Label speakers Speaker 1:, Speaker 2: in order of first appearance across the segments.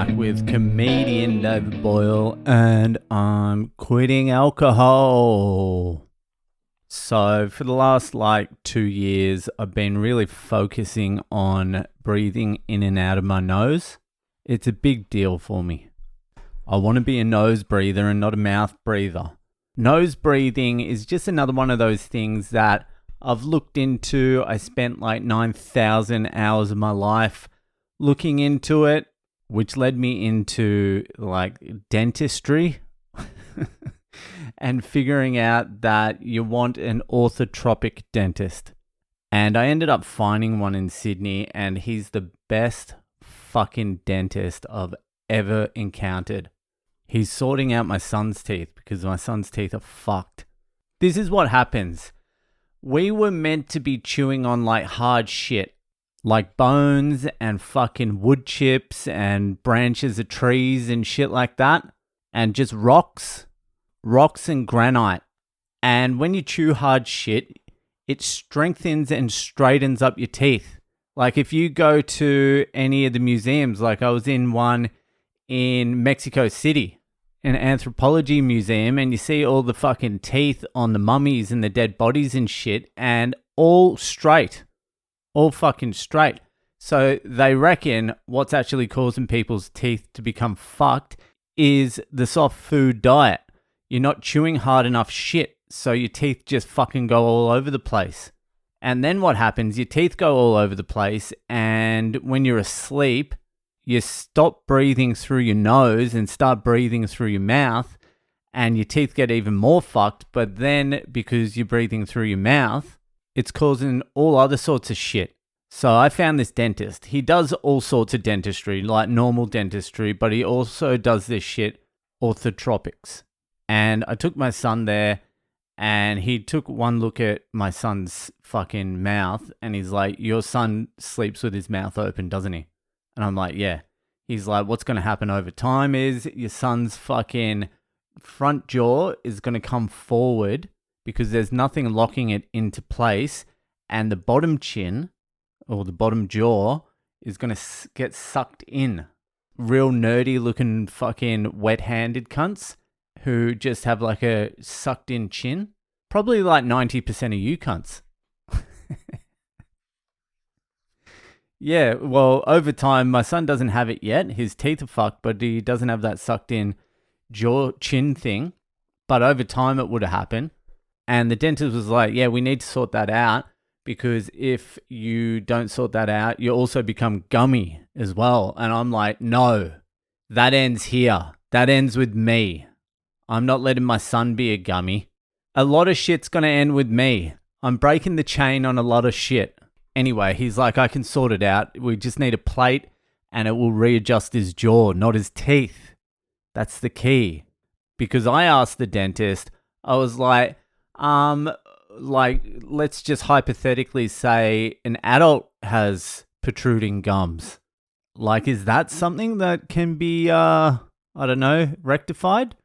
Speaker 1: back with comedian David Boyle, and I'm quitting alcohol. So for the last 2 years, I've been really focusing on breathing in and out of my nose. It's a big deal for me. I want to be a nose breather and not a mouth breather. Nose breathing is just another one of those things that I've looked into. I spent 9,000 hours of my life looking into it, which led me into dentistry and figuring out that you want an orthotropic dentist. And I ended up finding one in Sydney, and he's the best fucking dentist I've ever encountered. He's sorting out my son's teeth because my son's teeth are fucked. This is what happens. We were meant to be chewing on hard shit, like bones and fucking wood chips and branches of trees and shit like that, and just rocks and granite. And when you chew hard shit, it strengthens and straightens up your teeth. If you go to any of the museums, I was in one in Mexico City, an anthropology museum, and you see all the fucking teeth on the mummies and the dead bodies and shit, and all straight. All fucking straight. So they reckon what's actually causing people's teeth to become fucked is the soft food diet. You're not chewing hard enough shit, so your teeth just fucking go all over the place. And then what happens, your teeth go all over the place, and when you're asleep, you stop breathing through your nose and start breathing through your mouth, and your teeth get even more fucked. But then because you're breathing through your mouth, it's causing all other sorts of shit. So I found this dentist. He does all sorts of dentistry, like normal dentistry, but he also does this shit, orthotropics. And I took my son there, and he took one look at my son's fucking mouth, and he's like, "Your son sleeps with his mouth open, doesn't he?" And I'm like, "Yeah." He's like, "What's going to happen over time is your son's fucking front jaw is going to come forward because there's nothing locking it into place, and the bottom chin or the bottom jaw is going to get sucked in." Real nerdy looking fucking wet-handed cunts who just have a sucked in chin. Probably 90% of you cunts. Yeah, well, over time, my son doesn't have it yet. His teeth are fucked, but he doesn't have that sucked in jaw chin thing. But over time, it would have happened. And the dentist was like, "Yeah, we need to sort that out, because if you don't sort that out, you also become gummy as well." And I'm like, "No, that ends here. That ends with me. I'm not letting my son be a gummy. A lot of shit's going to end with me. I'm breaking the chain on a lot of shit." Anyway, he's like, "I can sort it out. We just need a plate and it will readjust his jaw, not his teeth." That's the key. Because I asked the dentist, I was like, let's just hypothetically say an adult has protruding gums. Is that something that can be, rectified?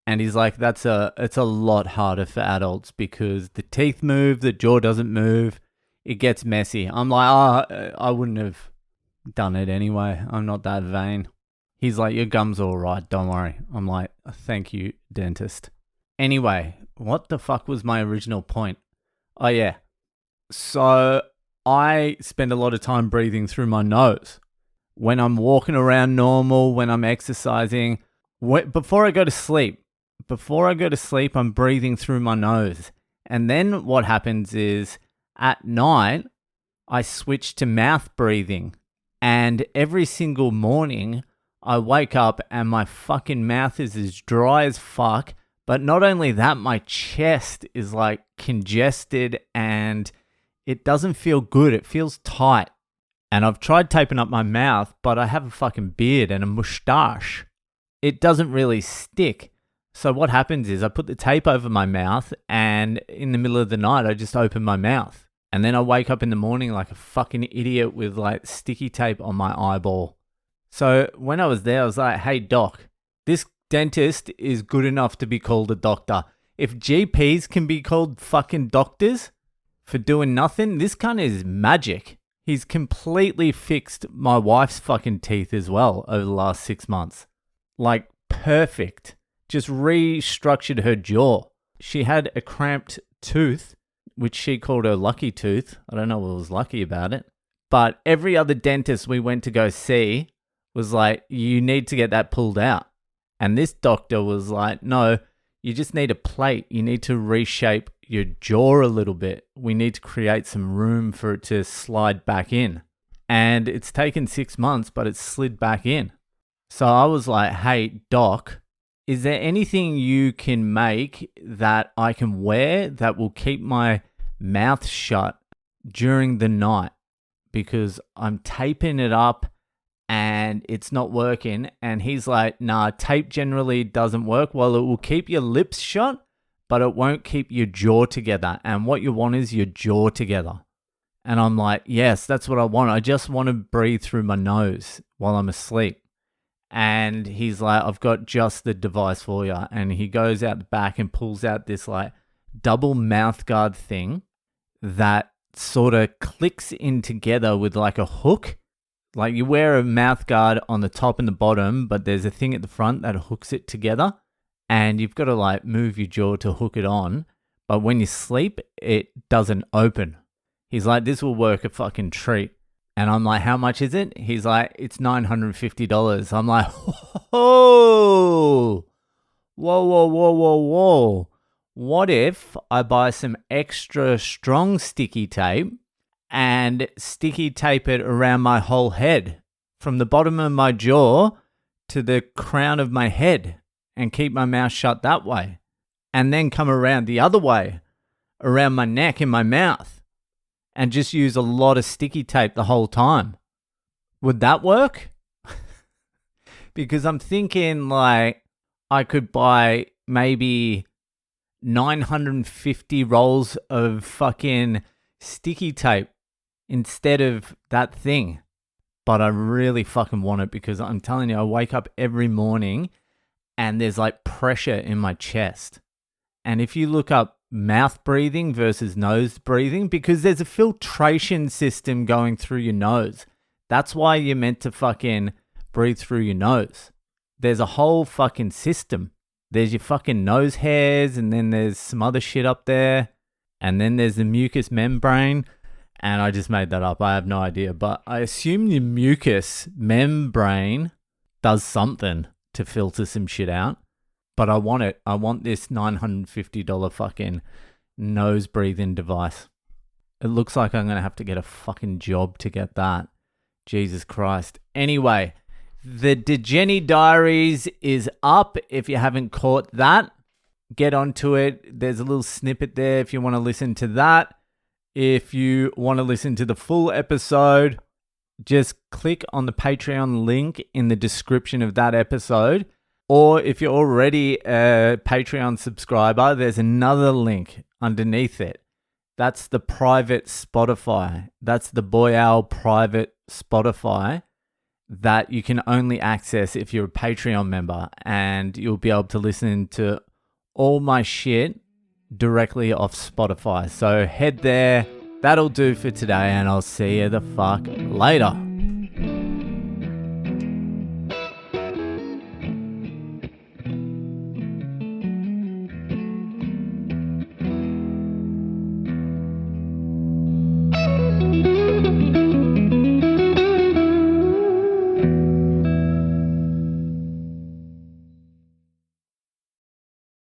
Speaker 1: And he's like, it's a lot harder for adults because the teeth move, the jaw doesn't move. It gets messy. I'm like, I wouldn't have done it anyway. I'm not that vain. He's like, "Your gum's all right. Don't worry." I'm like, "Thank you, dentist." Anyway, what the fuck was my original point? Oh, yeah. So I spend a lot of time breathing through my nose. When I'm walking around normal, when I'm exercising, before I go to sleep, I'm breathing through my nose. And then what happens is at night, I switch to mouth breathing. And every single morning, I wake up and my fucking mouth is as dry as fuck. But not only that, my chest is congested and it doesn't feel good. It feels tight. And I've tried taping up my mouth, but I have a fucking beard and a mustache. It doesn't really stick. So what happens is I put the tape over my mouth, and in the middle of the night, I just open my mouth. And then I wake up in the morning like a fucking idiot with sticky tape on my eyeball. So when I was there, I was like, "Hey, doc, this dentist is good enough to be called a doctor. If GPs can be called fucking doctors for doing nothing, this cunt is magic. He's completely fixed my wife's fucking teeth as well over the last 6 months. Like, perfect. Just restructured her jaw. She had a cramped tooth, which she called her lucky tooth. I don't know what was lucky about it. But every other dentist we went to go see was like, you need to get that pulled out. And this doctor was like, no, you just need a plate. You need to reshape your jaw a little bit. We need to create some room for it to slide back in. And it's taken 6 months, but it's slid back in. So I was like, hey, doc, is there anything you can make that I can wear that will keep my mouth shut during the night? Because I'm taping it up and it's not working. And he's like, nah, tape generally doesn't work. Well, it will keep your lips shut, but it won't keep your jaw together. And what you want is your jaw together. And I'm like, yes, that's what I want. I just want to breathe through my nose while I'm asleep. And he's like, I've got just the device for you. And he goes out the back and pulls out this like double mouth guard thing that sort of clicks in together with like a hook. Like you wear a mouth guard on the top and the bottom, but there's a thing at the front that hooks it together. And you've got to like move your jaw to hook it on. But when you sleep, it doesn't open. He's like, this will work a fucking treat. And I'm like, how much is it? He's like, it's $950. I'm like, whoa, whoa, whoa, whoa, whoa, whoa. What if I buy some extra strong sticky tape and sticky tape it around my whole head from the bottom of my jaw to the crown of my head and keep my mouth shut that way, and then come around the other way around my neck and my mouth and just use a lot of sticky tape the whole time? Would that work? Because I'm thinking like I could buy maybe 950 rolls of fucking sticky tape instead of that thing. But I really fucking want it because I'm telling you, I wake up every morning and there's like pressure in my chest. And if you look up mouth breathing versus nose breathing, because there's a filtration system going through your nose. That's why you're meant to fucking breathe through your nose. There's a whole fucking system. There's your fucking nose hairs, and then there's some other shit up there. And then there's the mucous membrane. And I just made that up. I have no idea. But I assume the mucous membrane does something to filter some shit out. But I want it. I want this $950 fucking nose breathing device. It looks like I'm going to have to get a fucking job to get that. Jesus Christ. Anyway, the DeGenny Diaries is up. If you haven't caught that, get onto it. There's a little snippet there if you want to listen to that. If you want to listen to the full episode, just click on the Patreon link in the description of that episode. Or if you're already a Patreon subscriber, there's another link underneath it. That's the private Spotify. That's the Boyle private Spotify that you can only access if you're a Patreon member. And you'll be able to listen to all my shit directly off Spotify. So head there. That'll do for today, and I'll see you the fuck later.